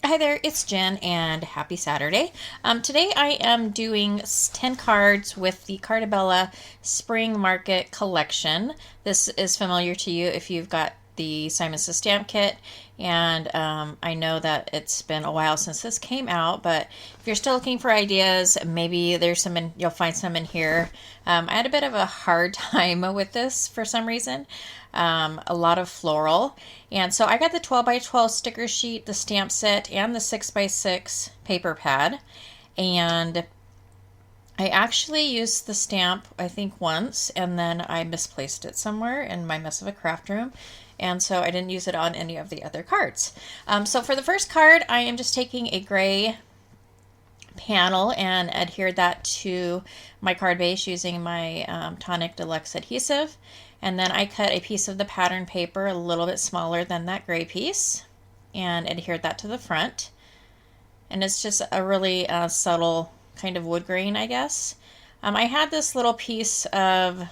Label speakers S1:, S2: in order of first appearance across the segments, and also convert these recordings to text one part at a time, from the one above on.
S1: Hi there, it's Jen and happy Saturday. Today I am doing 10 cards with the Carta Spring Market Collection. This is familiar to you if you've got the Simon Says Stamp Kit, and I know that it's been a while since this came out, but if you're still looking for ideas, maybe there's some you'll find some in here. I had a bit of a hard time with this for some reason. A lot of floral, and so I got the 12 by 12 sticker sheet, the stamp set, and the 6 by 6 paper pad. And I actually used the stamp I think once, and then I misplaced it somewhere in my mess of a craft room, and so I didn't use it on any of the other cards. So for the first card, I am just taking a gray panel and adhered that to my card base using my Tonic Deluxe adhesive. And then I cut a piece of the pattern paper a little bit smaller than that gray piece and adhered that to the front. And it's just a really subtle kind of wood grain, I guess. I had this little piece of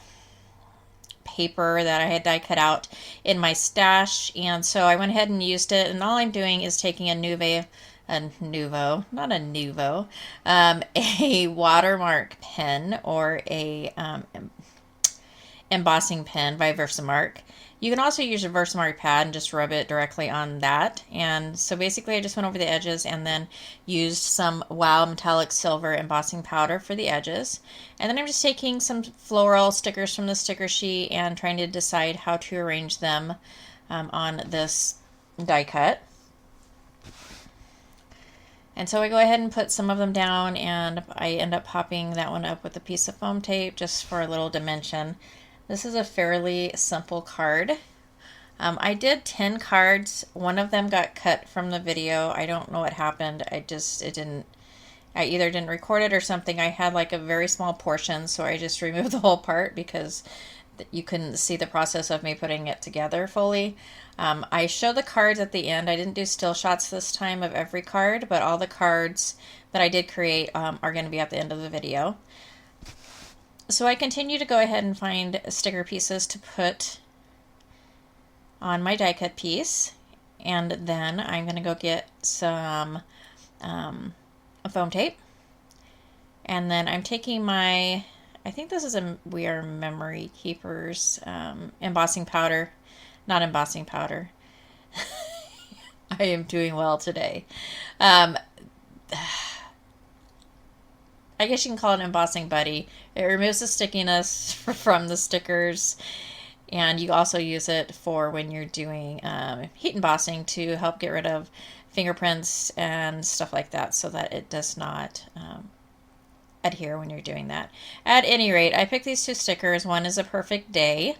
S1: paper that I had die cut out in my stash, and so I went ahead and used it, and all I'm doing is taking a watermark pen or a embossing pen by Versamark. You can also use a Versamark pad and just rub it directly on that. And so basically I just went over the edges and then used some Wow Metallic Silver embossing powder for the edges. And then I'm just taking some floral stickers from the sticker sheet and trying to decide how to arrange them on this die cut. And so I go ahead and put some of them down, and I end up popping that one up with a piece of foam tape just for a little dimension. This is a fairly simple card. I did 10 cards. One of them got cut from the video. I don't know what happened. I either didn't record it or something. I had like a very small portion, so I just removed the whole part because you couldn't see the process of me putting it together fully. I show the cards at the end. I didn't do still shots this time of every card, but all the cards that I did create are going to be at the end of the video. So I continue to go ahead and find sticker pieces to put on my die cut piece, and then I'm going to go get some foam tape, and then I'm taking my, I think this is a We Are Memory Keepers embossing powder, not embossing powder. I am doing well today. I guess you can call it an embossing buddy. It removes the stickiness from the stickers, and you also use it for when you're doing heat embossing to help get rid of fingerprints and stuff like that, so that it does not adhere when you're doing that. At any rate, I picked these two stickers. One is a perfect day,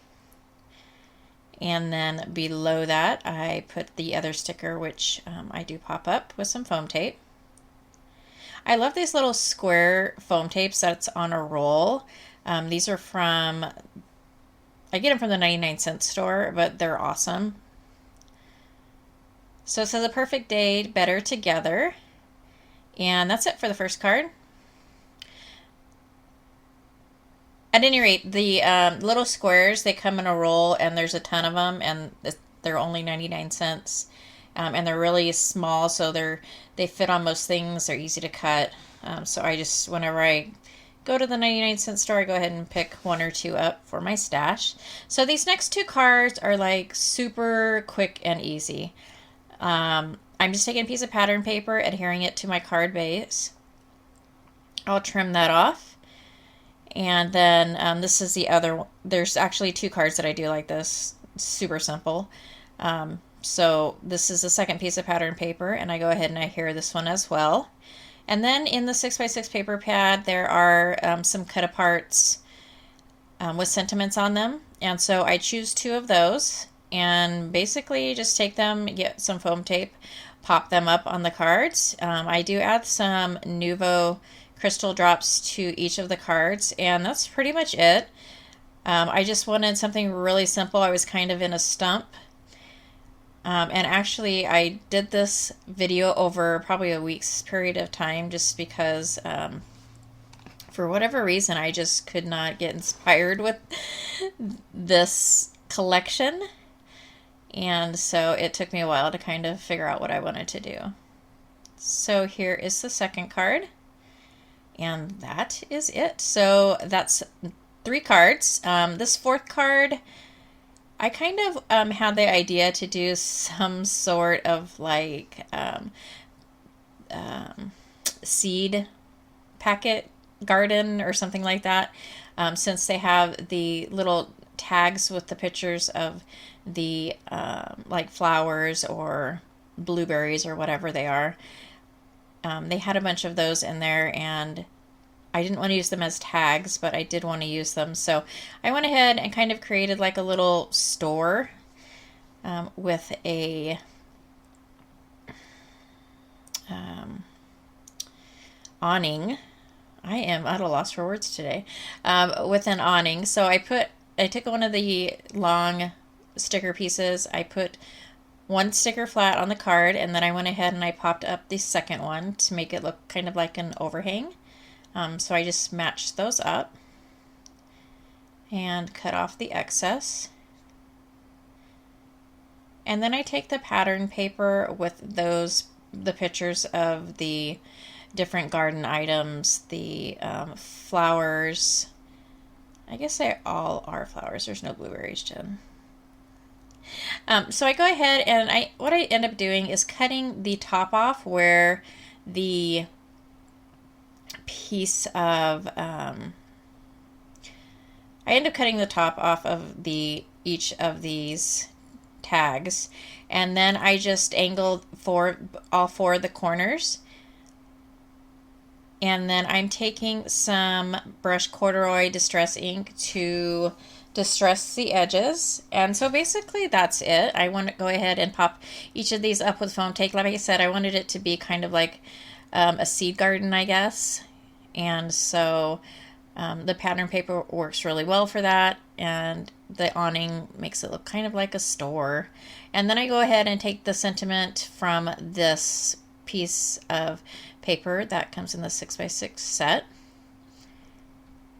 S1: and then below that I put the other sticker, which I do pop up with some foam tape. I love these little square foam tapes that's on a roll. These are I get them from the 99-cent store, but they're awesome. So it says a perfect day, better together. And that's it for the first card. At any rate, the little squares, they come in a roll, and there's a ton of them, and they're only 99 cents. And they're really small, so they fit on most things. They're easy to cut. So I just, whenever I go to the 99-cent store, I go ahead and pick one or two up for my stash. So these next two cards are like super quick and easy. I'm just taking a piece of pattern paper, adhering it to my card base. I'll trim that off. And then this is the other one. There's actually two cards that I do like this. Super simple. So this is the second piece of pattern paper, and I go ahead and adhere this one as well. And then in the 6 by 6 paper pad, there are some cut aparts with sentiments on them. And so I choose two of those and basically just take them, get some foam tape, pop them up on the cards. I do add some Nuvo crystal drops to each of the cards, and that's pretty much it. I just wanted something really simple. I was kind of in a stump. And actually, I did this video over probably a week's period of time just because for whatever reason, I just could not get inspired with this collection. And so it took me a while to kind of figure out what I wanted to do. So here is the second card, and that is it. So that's 3 cards. This fourth card, I kind of had the idea to do some sort of like seed packet garden or something like that, since they have the little tags with the pictures of the like flowers or blueberries or whatever they are. They had a bunch of those in there, and I didn't want to use them as tags, but I did want to use them. So I went ahead and kind of created like a little store with a awning. I am at a loss for words today. With an awning. So I took one of the long sticker pieces. I put one sticker flat on the card, and then I went ahead and I popped up the second one to make it look kind of like an overhang. So I just matched those up and cut off the excess. And then I take the pattern paper with the pictures of the different garden items, the flowers. I guess they all are flowers. There's no blueberries, Jen. So I go ahead and what I end up doing is cutting the top off where the piece of I end up cutting the top off of each of these tags, and then I just angled for all 4 of the corners. And then I'm taking some brush corduroy distress ink to distress the edges. And so basically that's it. I want to go ahead and pop each of these up with foam tape. Like I said, I wanted it to be kind of like a seed garden, I guess. And so the pattern paper works really well for that. And the awning makes it look kind of like a store. And then I go ahead and take the sentiment from this piece of paper that comes in the 6x6 set,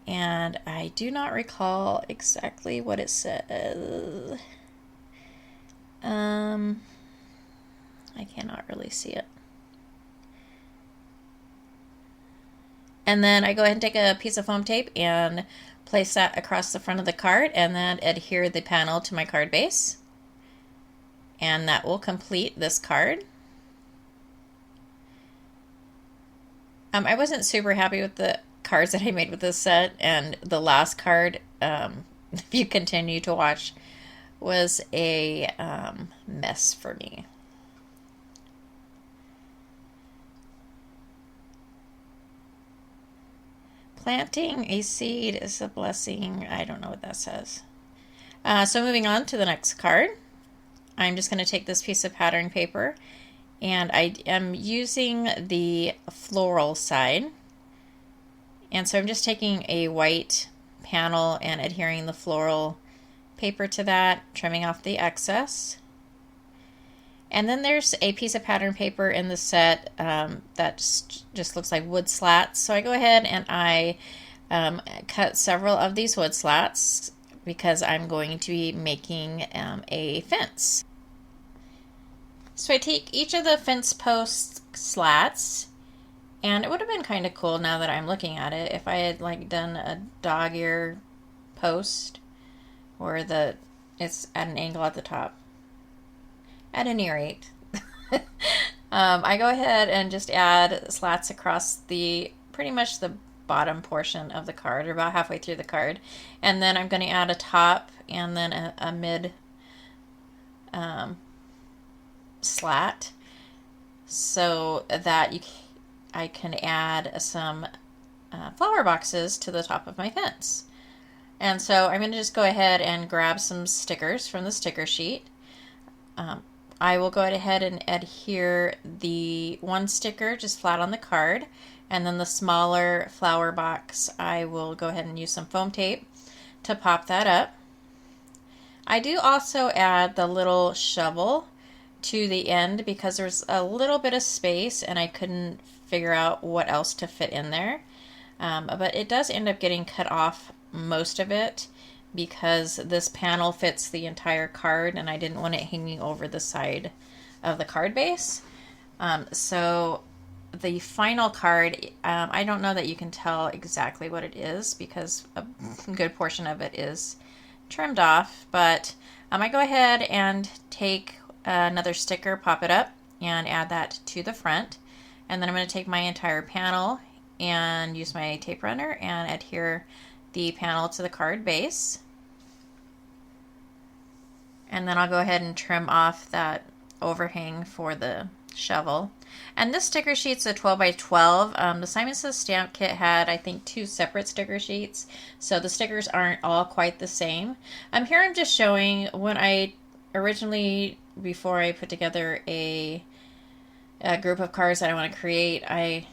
S1: and I do not recall exactly what it says. I cannot really see it. And then I go ahead and take a piece of foam tape and place that across the front of the card, and then adhere the panel to my card base, and that will complete this card. I wasn't super happy with the cards that I made with this set, and the last card, if you continue to watch, was a mess for me. Planting a seed is a blessing. I don't know what that says. So moving on to the next card, I'm just going to take this piece of pattern paper, and I am using the floral side. And so I'm just taking a white panel and adhering the floral paper to that, trimming off the excess. And then there's a piece of pattern paper in the set that just looks like wood slats. So I go ahead and I cut several of these wood slats because I'm going to be making a fence. So I take each of the fence post slats, and it would have been kind of cool now that I'm looking at it if I had like done a dog ear post where it's at an angle at the top. At any rate, I go ahead and just add slats across pretty much the bottom portion of the card, or about halfway through the card, and then I'm going to add a top and then a mid slat so that I can add some flower boxes to the top of my fence. And so I'm going to just go ahead and grab some stickers from the sticker sheet. I will go ahead and adhere the one sticker just flat on the card, and then the smaller flower box I will go ahead and use some foam tape to pop that up. I do also add the little shovel to the end because there's a little bit of space and I couldn't figure out what else to fit in there. But it does end up getting cut off, most of it, because this panel fits the entire card and I didn't want it hanging over the side of the card base. So the final card, I don't know that you can tell exactly what it is because a good portion of it is trimmed off, but I go ahead and take another sticker, pop it up, and add that to the front. And then I'm going to take my entire panel and use my tape runner and adhere the panel to the card base. And then I'll go ahead and trim off that overhang for the shovel. And this sticker sheet's a 12 by 12. The Simon Says Stamp Kit had, I think, 2 separate sticker sheets, so the stickers aren't all quite the same. Here I'm just showing when I originally, before I put together a group of cards that I want to create, I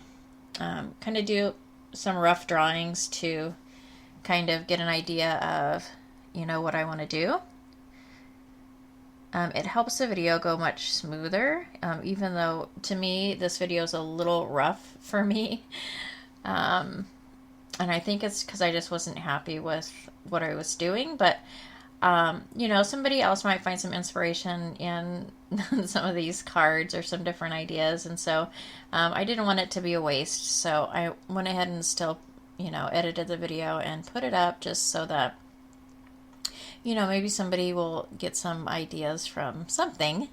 S1: kind of do some rough drawings to kind of get an idea of, what I want to do. It helps the video go much smoother, even though to me this video is a little rough for me. And I think it's because I just wasn't happy with what I was doing. But, somebody else might find some inspiration in some of these cards or some different ideas. And so I didn't want it to be a waste. So I went ahead and still, edited the video and put it up just so that maybe somebody will get some ideas from something.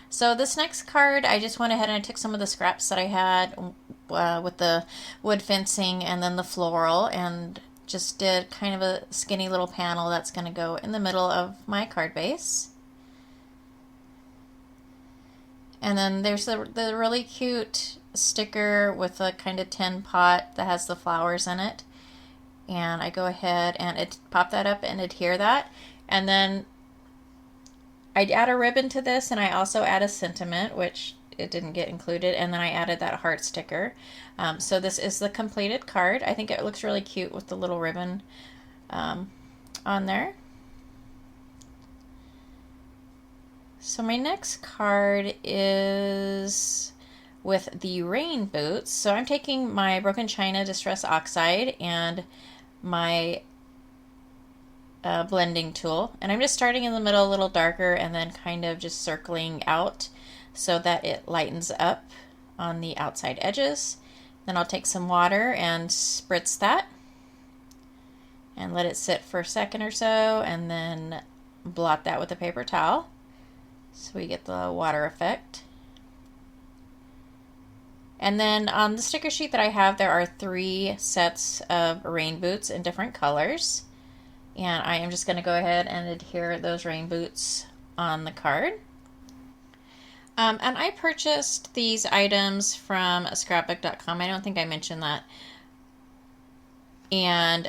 S1: So this next card, I just went ahead and I took some of the scraps that I had with the wood fencing and then the floral and just did kind of a skinny little panel that's going to go in the middle of my card base. And then there's the really cute sticker with a kind of tin pot that has the flowers in it. And I go ahead and pop that up and adhere that. And then I'd add a ribbon to this, and I also add a sentiment, which it didn't get included, and then I added that heart sticker. So this is the completed card. I think it looks really cute with the little ribbon on there. So my next card is with the rain boots. So I'm taking my Broken China Distress Oxide and my blending tool, and I'm just starting in the middle a little darker and then kind of just circling out so that it lightens up on the outside edges. Then I'll take some water and spritz that and let it sit for a second or so, and then blot that with a paper towel so we get the water effect. And then on the sticker sheet that I have, there are 3 sets of rain boots in different colors. And I am just going to go ahead and adhere those rain boots on the card. And I purchased these items from scrapbook.com. I don't think I mentioned that. And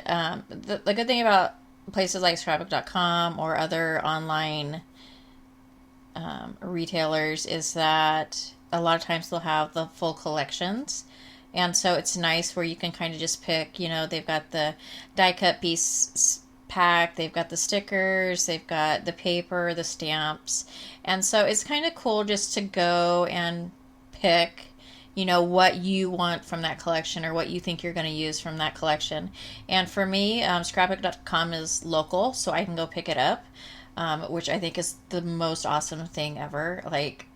S1: the good thing about places like scrapbook.com or other online retailers is that a lot of times they'll have the full collections. And so it's nice where you can kind of just pick, they've got the die cut piece pack, they've got the stickers, they've got the paper, the stamps, and so it's kind of cool just to go and pick what you want from that collection or what you think you're going to use from that collection. And for me, scrapbook.com is local, so I can go pick it up, which I think is the most awesome thing ever. Like,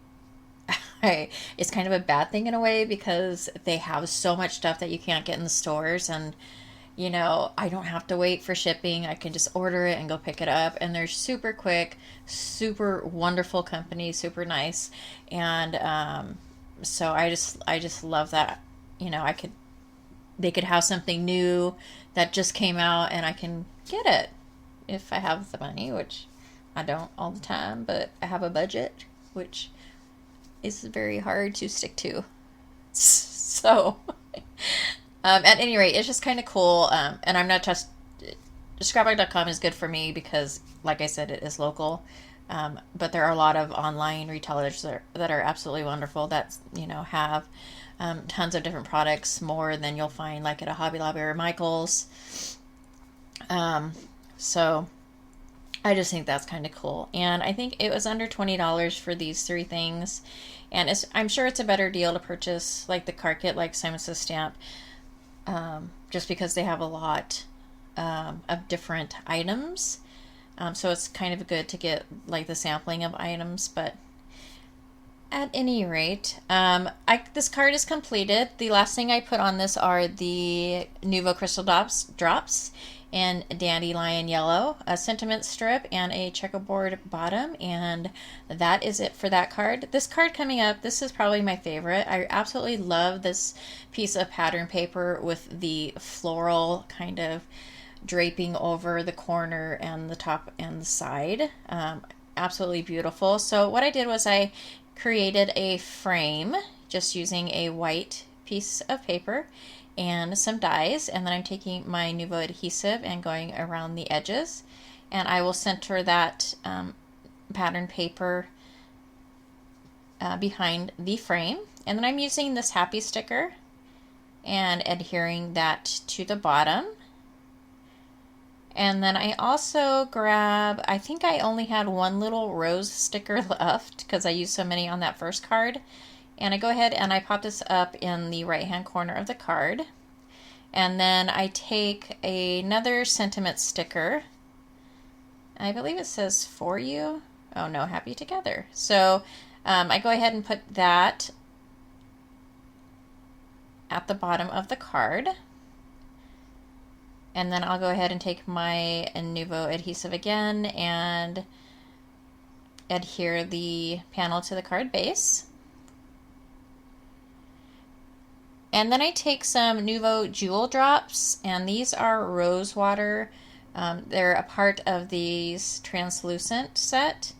S1: it's kind of a bad thing in a way because they have so much stuff that you can't get in the stores, and I don't have to wait for shipping. I can just order it and go pick it up. And they're super quick, super wonderful company, super nice. And so I just love that. They could have something new that just came out and I can get it if I have the money, which I don't all the time, but I have a budget, which is very hard to stick to. So at any rate, it's just kind of cool, and I'm not just scrapbook.com is good for me because, like I said, it is local, but there are a lot of online retailers that are absolutely wonderful that have tons of different products, more than you'll find like at a Hobby Lobby or Michael's. So I just think that's kind of cool, and I think it was under $20 for these 3 things, and I'm sure it's a better deal to purchase like the card kit, like Simon Says Stamp. Just because they have a lot of different items. So it's kind of good to get like the sampling of items. But At any rate, this card is completed. The last thing I put on this are the Nuvo Crystal drops in Dandelion Yellow, a sentiment strip, and a checkerboard bottom, and that is it for that card. This card coming up, this is probably my favorite. I absolutely love this piece of pattern paper with the floral kind of draping over the corner and the top and the side. Absolutely beautiful. So what I did was I created a frame just using a white piece of paper and some dies, and then I'm taking my Nuvo adhesive and going around the edges, and I will center that pattern paper behind the frame, and then I'm using this happy sticker and adhering that to the bottom. And then I also grab, I think I only had one little rose sticker left because I used so many on that first card. And I go ahead and I pop this up in the right hand corner of the card. And then I take another sentiment sticker. I believe it says for you. Oh no, happy together. So I go ahead and put that at the bottom of the card. And then I'll go ahead and take my Nuvo adhesive again and adhere the panel to the card base. And then I take some Nuvo Jewel Drops, and these are rose water. They're a part of these translucent set.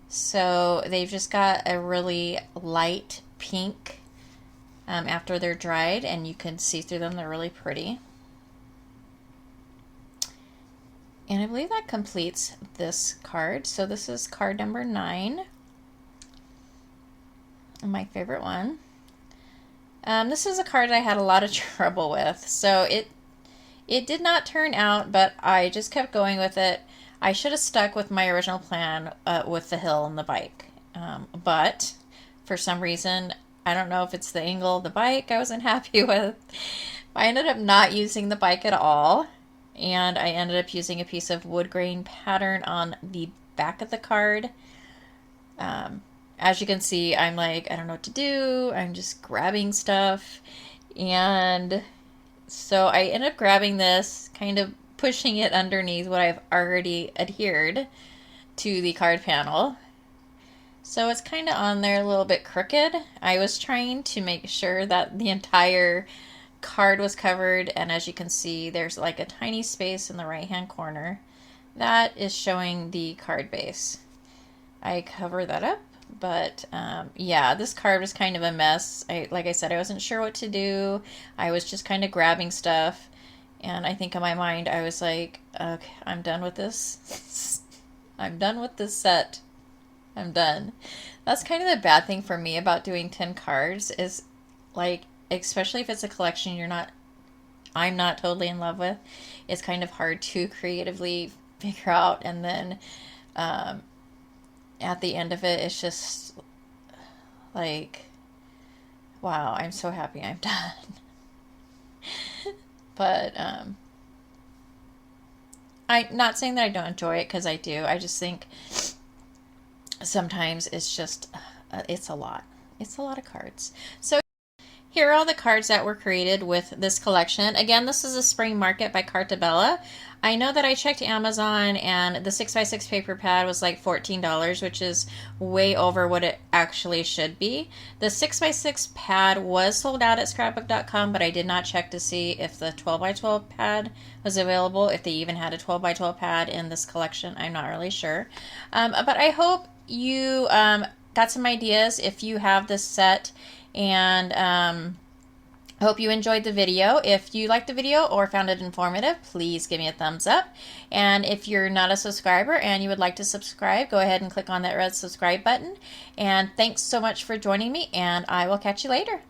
S1: So they've just got a really light pink after they're dried, and you can see through them. They're really pretty. And I believe that completes this card. So this is card number 9. My favorite one. This is a card I had a lot of trouble with. So it did not turn out, but I just kept going with it. I should have stuck with my original plan with the hill and the bike. But for some reason, I don't know if it's the angle of the bike I wasn't happy with. I ended up not using the bike at all. And I ended up using a piece of wood grain pattern on the back of the card. As you can see, I'm like, I don't know what to do. I'm just grabbing stuff. And so I ended up grabbing this, kind of pushing it underneath what I've already adhered to the card panel. So it's kind of on there a little bit crooked. I was trying to make sure that the entire card was covered, and as you can see, there's like a tiny space in the right hand corner that is showing the card base. I cover that up, but yeah, this card was kind of a mess. Like I said, I wasn't sure what to do. I was just kind of grabbing stuff, and I think in my mind I was like, okay, I'm done with this. I'm done with this set. I'm done. That's kind of the bad thing for me about doing 10 cards is, like, especially if it's a collection I'm not totally in love with, it's kind of hard to creatively figure out, and then at the end of it, it's just like, wow, I'm so happy I'm done. But I'm not saying that I don't enjoy it, because I do. I just think sometimes it's just it's a lot. It's a lot of cards. So here are all the cards that were created with this collection. Again, this is a spring market by Carta. I know that I checked Amazon and the 6x6 paper pad was like $14, which is way over what it actually should be. The 6x6 pad was sold out at scrapbook.com, but I did not check to see if the 12x12 pad was available, if they even had a 12x12 pad in this collection. I'm not really sure. But I hope you got some ideas if you have this set. And I hope you enjoyed the video. If you liked the video or found it informative, please give me a thumbs up. And if you're not a subscriber and you would like to subscribe, go ahead and click on that red subscribe button. And thanks so much for joining me, and I will catch you later.